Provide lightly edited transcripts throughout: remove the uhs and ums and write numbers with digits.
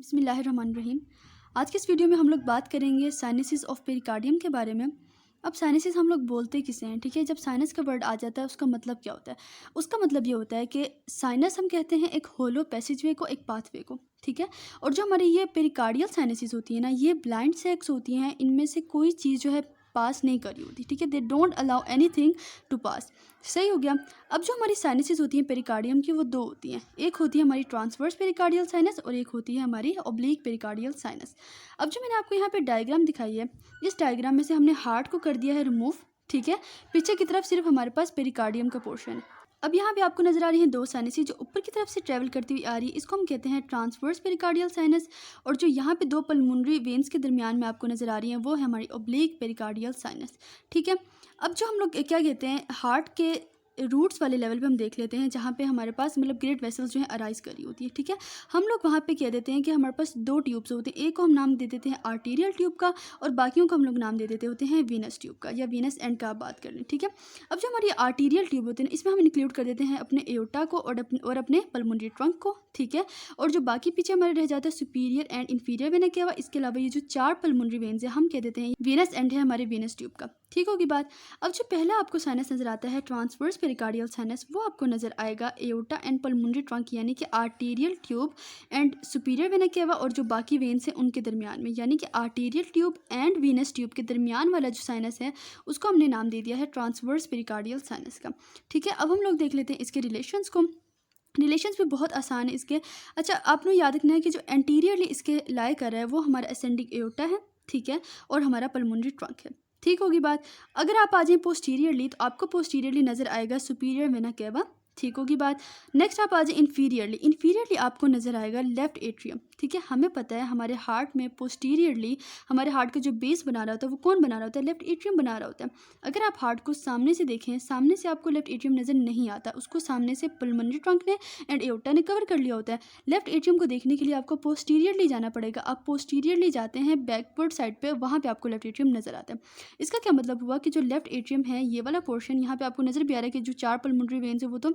बिस्मिल्लाहिर्रहमानिर्रहीम। आज के इस वीडियो में हम लोग बात करेंगे साइनसिस ऑफ पेरिकार्डियम के बारे में। अब साइनसिस हम लोग बोलते किसे हैं, ठीक है। जब साइनस का वर्ड आ जाता है उसका मतलब क्या होता है? उसका मतलब ये होता है कि साइनस हम कहते हैं एक होलो पैसेजवे को, एक पाथवे को, ठीक है। और जो हमारी ये पेरिकार्डियल साइनसिस होती है ना, ये ब्लाइंड सैक्स होती हैं। इनमें से कोई चीज़ जो है पास नहीं कर रही होती, ठीक है। They don't allow anything to pass. सही हो गया। अब जो हमारी साइनसिस होती हैं पेरिकार्डियम की, वो दो होती हैं। एक होती है हमारी ट्रांसवर्स पेरिकार्डियल साइनस और एक होती है हमारी ऑब्लिक पेरिकार्डियल साइनस। अब जो मैंने आपको यहाँ पे डायग्राम दिखाई है, इस डायग्राम में से हमने हार्ट को कर दिया है रिमूव, ठीक है। पीछे की तरफ सिर्फ हमारे पास पेरिकार्डियम का पोर्शन है। अब यहाँ पे आपको नजर आ रही है दो साइनसेस जो ऊपर की तरफ से ट्रेवल करती हुई आ रही है, इसको हम कहते हैं ट्रांसवर्स पेरिकार्डियल साइनस। और जो यहाँ पे दो पल्मोनरी वेन्स के दरमियान में आपको नजर आ रही है, वो है हमारी ऑब्लिक पेरिकार्डियल साइनस, ठीक है। अब जो हम लोग क्या कहते हैं, हार्ट के रूट्स वाले लेवल पे हम देख लेते हैं, जहाँ पे हमारे पास मतलब ग्रेट वेसल्स जो है अराइज कर रही होती है, ठीक है। हम लोग वहाँ पे कह देते हैं कि हमारे पास दो ट्यूब्स होते हैं। एक को हम नाम दे देते हैं आर्टीरियल ट्यूब का, और बाकियों को हम लोग नाम दे देते होते हैं वीनस ट्यूब का, या वीनस एंड का आप बात कर लें, ठीक है। अब जो हमारी आर्टीरियल ट्यूब होते हैं, इसमें हम इंक्लूड कर देते हैं अपने एओर्टा को और अपने पल्मोनरी ट्रंक को, ठीक है। और जो बाकी पीछे हमारे रह जाता है superior and inferior vena cava, इसके अलावा ये जो चार पल्मोनरी वेन्स है हम कह देते हैं वीनस एंड है हमारे वीनस ट्यूब का, ठीक होगी बात। अब जो पहला आपको साइनस नजर आता है ट्रांसवर्स पेरिकार्डियल साइनस, वो आपको नजर आएगा एओर्टा एंड पल्मोनरी ट्रंक यानी कि arterial tube and superior vena cava, और जो बाकी वेन्स हैं उनके दरमियान में, यानी कि arterial tube and Venus tube के दरमियान वाला जो साइनस है उसको हमने नाम दे दिया है ट्रांसवर्स पेरिकार्डियल साइनस का, ठीक है। अब हम लोग देख लेते हैं इसके रिलेशंस को। रिलेशंस भी बहुत आसान है इसके। अच्छा, आपने याद रखना है कि जो एंटीरियरली इसके लाई कर रहा है वो हमारा असेंडिंग एओर्टा है, ठीक है, और हमारा पल्मोनरी ट्रंक है, ठीक होगी बात। अगर आप आ जाएं पोस्टीरियरली, तो आपको पोस्टीरियरली नजर आएगा सुपीरियर वेना केवा, ठीक होगी बात। नेक्स्ट आप आ जाए इन्फीरियरली। इन्फीरियरली आपको नजर आएगा लेफ्ट एट्रियम, ठीक है। हमें पता है हमारे हार्ट में पोस्टीरियरली हमारे हार्ट का जो बेस बना रहा होता है वो कौन बना रहा होता है? लेफ्ट एट्रियम बना रहा होता है। अगर आप हार्ट को सामने से देखें, सामने से आपको लेफ्ट एट्रियम नजर नहीं आता, उसको सामने से पल्मोनरी ट्रंक ने एंड एओर्टा ने कवर कर लिया होता है। लेफ्ट एट्रियम को देखने के लिए आपको पोस्टीरियरली जाना पड़ेगा। आप पोस्टीरियरली जाते हैं बैकवर्ड साइड पे, वहाँ पे आपको लेफ्ट एट्रियम नजर आता है। इसका क्या मतलब हुआ कि जो लेफ्ट एट्रियम है, ये वाला पोर्शन यहाँ पे आपको नजर भी आ रहा है कि जो चार पल्मोनरी वेन्स है वो तो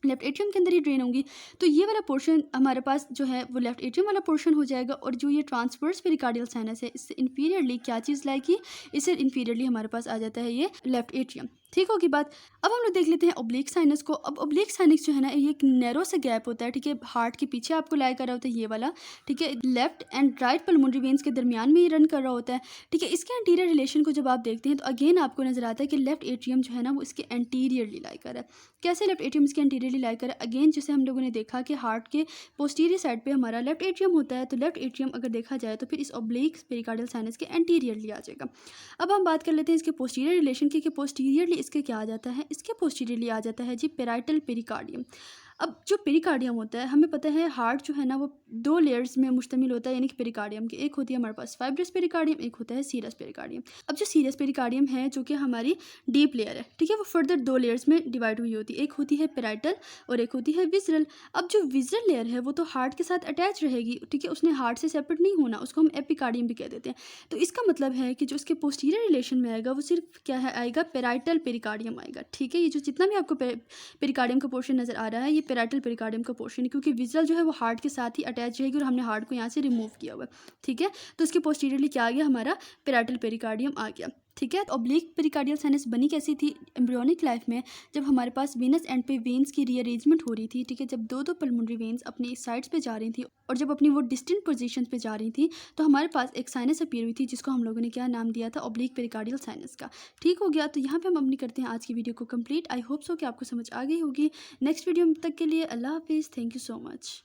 लेफ्ट एट्रियम के अंदर ही ड्रेन होंगी। तो ये वाला पोर्शन हमारे पास जो है वो लेफ्ट एट्रियम वाला पोर्शन हो जाएगा। और जो ये ट्रांसवर्स पेरिकार्डियल साइनस है, इससे इन्फीरियरली क्या चीज़ लाएगी? इससे इन्फीरियरली हमारे पास आ जाता है ये लेफ्ट एट्रियम, ठीक होगी बात। अब हम लोग देख लेते हैं ओब्लिक साइनस को। अब ओब्लिक साइनस जो है ना, ये एक नैरो से गैप होता है, ठीक है। हार्ट के पीछे आपको लाई कर रहा होता है ये वाला, ठीक है। Left and right pulmonary veins के दरमियान में ये रन कर रहा होता है, ठीक है। इसके एंटीरियर रिलेशन को जब आप देखते हैं तो अगेन आपको नजर आता है कि लेफ्ट एट्रियम जो है ना वो इसके एंटीरियरली लाई कर रहा है। कैसे लेफ्ट एट्रियम इसके एंटीरियरली लाई कर रहा है? अगेन जैसे हम लोगों ने देखा कि हार्ट के पोस्टीरियर साइड पे हमारा लेफ्ट एट्रियम होता है, तो लेफ्ट एट्रियम अगर देखा जाए तो फिर इस ओब्लिक पेरिकार्डियल साइनस के एंटीरियरली आ जाएगा। अब हम बात कर लेते हैं इसके पोस्टीरियर रिलेशन की, कि पोस्टीरियरली इसके क्या आ जाता है? इसके पोस्टीरियरली आ जाता है जी पेराइटल पेरिकार्डियम। अब जो पेरिकार्डियम होता है, हमें पता है हार्ट जो है ना वो दो लेयर्स में मुश्तमिल होता है, यानी कि पेरिकार्डियम की। एक होती है हमारे पास फाइब्रस पेरिकार्डियम, एक होता है सीरस पेरिकार्डियम। अब जो सीरस पेरिकार्डियम है, जो कि हमारी डीप लेयर है, ठीक है, वो फर्दर दो लेयर्स में डिवाइड हुई होती है। एक होती है पेराइटल और एक होती है विजरल। अब जो विजरल लेयर है वो तो हार्ट के साथ अटैच रहेगी, ठीक है, उसने हार्ट से सेपरेट नहीं होना, उसको हम एपिकार्डियम भी कह देते हैं। तो इसका मतलब है कि जो उसके पोस्टीरियर रिलेशन में आएगा वो सिर्फ क्या है आएगा? पेराइटल पेरिकार्डियम आएगा, ठीक है। ये जो जितना भी आपको पेरिकार्डियम का पोर्शन नजर आ रहा है, ये पेराइटल पेरिकार्डियम का पोर्शन है, क्योंकि विजरल जो है वो हार्ट के साथ ही अटैच रहेगी और हमने हार्ट को यहाँ से रिमूव किया हुआ है, ठीक है। तो उसके पोस्टीरियरली क्या आ गया? हमारा पेराइटल पेरिकार्डियम आ गया, ठीक है। तो ऑब्लिक पेरिकार्डियल साइनस बनी कैसी थी? एम्ब्रियोनिक लाइफ में, जब हमारे पास वेनस एंड पे वेन्स की रीअरेंजमेंट हो रही थी, ठीक है, जब दो दो पल्मोनरी वेन्स अपनी साइड्स पे जा रही थी और जब अपनी वो डिस्टेंट पोजीशंस पे जा रही थी, तो हमारे पास एक साइनस अपीयर हुई थी जिसको हम लोगों ने क्या नाम दिया था? ऑब्लिक पेरिकार्डियल साइनस का, ठीक हो गया। तो यहाँ पे हम अपनी करते हैं आज की वीडियो को कंप्लीट। आई होप सो कि आपको समझ आ गई होगी। नेक्स्ट वीडियो तक के लिए अल्लाह हाफिज़, थैंक यू सो मच।